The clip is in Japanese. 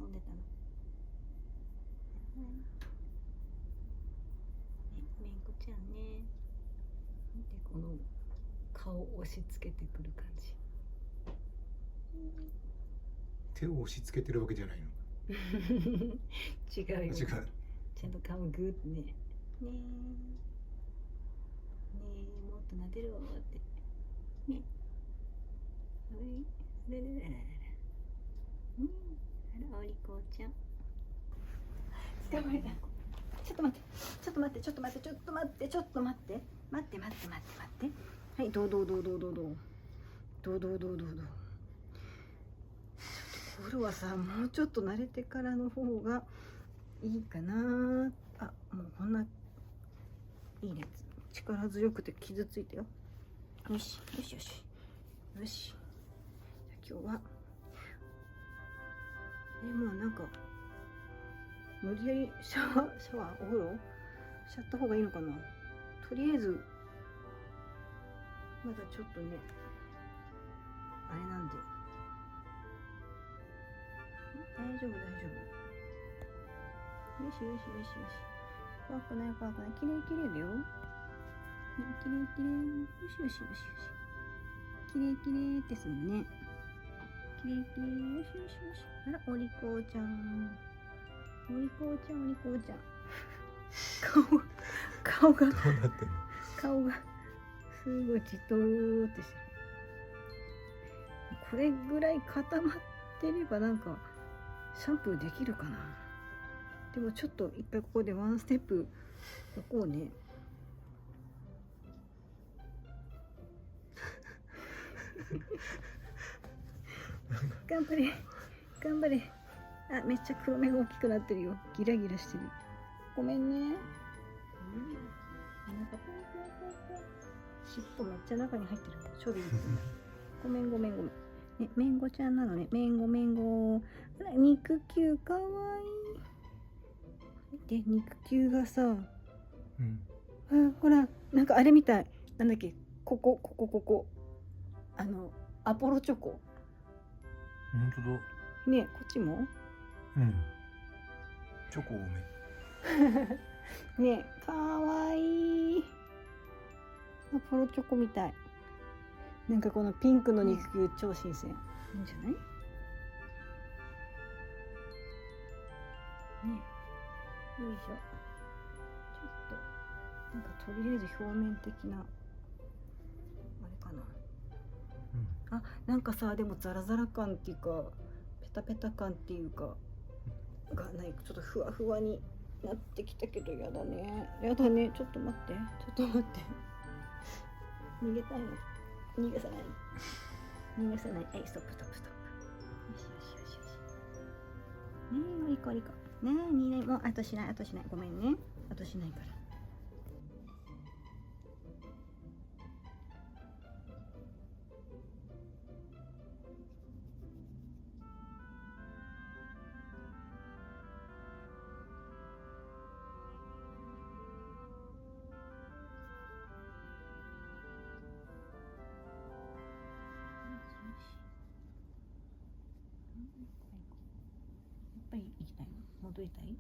遊んでたの。めんこちゃんね。見てこの顔を押し付けてくる感じ。手を押し付けてるわけじゃないの。違うよ。違う。ちゃんと顔グーってね。ねえ。ねえ、もっと撫でろって。ね。はい。あららららら。うん。あら、お利口ちゃん。捕まえた。ちょっと待って。ちょっと待って。ちょっと待って。ちょっと待って。ちょっと待って。待って待って待って待って。はい、どうどうどうどうどうどう。どうどうどうどうどう。コルはさ、もうちょっと慣れてからの方がいいかな。あ、もうこんな。いいね。力強くて傷ついたよ。よし、よしよし。よし。じゃあ今日は。もうなんか。無理やりシャワー、お風呂しちゃった方がいいのかな。とりあえず。まだちょっとね。あれなんで。大丈夫、大丈夫。よしよしよしよし。怖くない怖くない。きれいきれいだよ。きれいきれい。よしよしよしよし。きれいきれいってするね。きれいきれい。よしよしよし。あら、お利口ちゃん。お利口ちゃん、お利口ちゃん。顔が。どうなってんの。顔が。すごいじとーってしてる。これぐらい固まってればなんかシャンプーできるかな。でもちょっと一回ここでワンステップ置こうね。頑張れ頑張れ。あ、めっちゃ黒目が大きくなってるよ。ギラギラしてる。ごめんね。尻尾めっちゃ中に入ってる。ちょび。ごめんごめんごめん。ね、めんごちゃんなのね。めんごめんご。あら、肉球かわいい。見て、肉球がさ。うん。あ、ほら、なんかあれみたい。なんだっけ、ここ。アポロチョコ。本当だ。ね、こっちも。うん。チョコ多め。ね、かわいい。アポロチョコみたい。なんかこのピンクの肉球超新鮮。いいんじゃない？ね。よいしょ。ちょっとなんかとりあえず表面的なあれかな。うん。あ、なんかさ、でもザラザラ感っていうかペタペタ感っていうかがない。ちょっとふわふわになってきたけど、やだね。やだね。ちょっと待って。ちょっと待って。逃げたいの。逃がさない。逃がさない。はい、ストップストップストップ。よしよしよしよし。ねえ、おりこおりこ。なーにね、もうあとしない、あとしない。ごめんね。あとしないから。やっぱり行きたいの？戻りたい？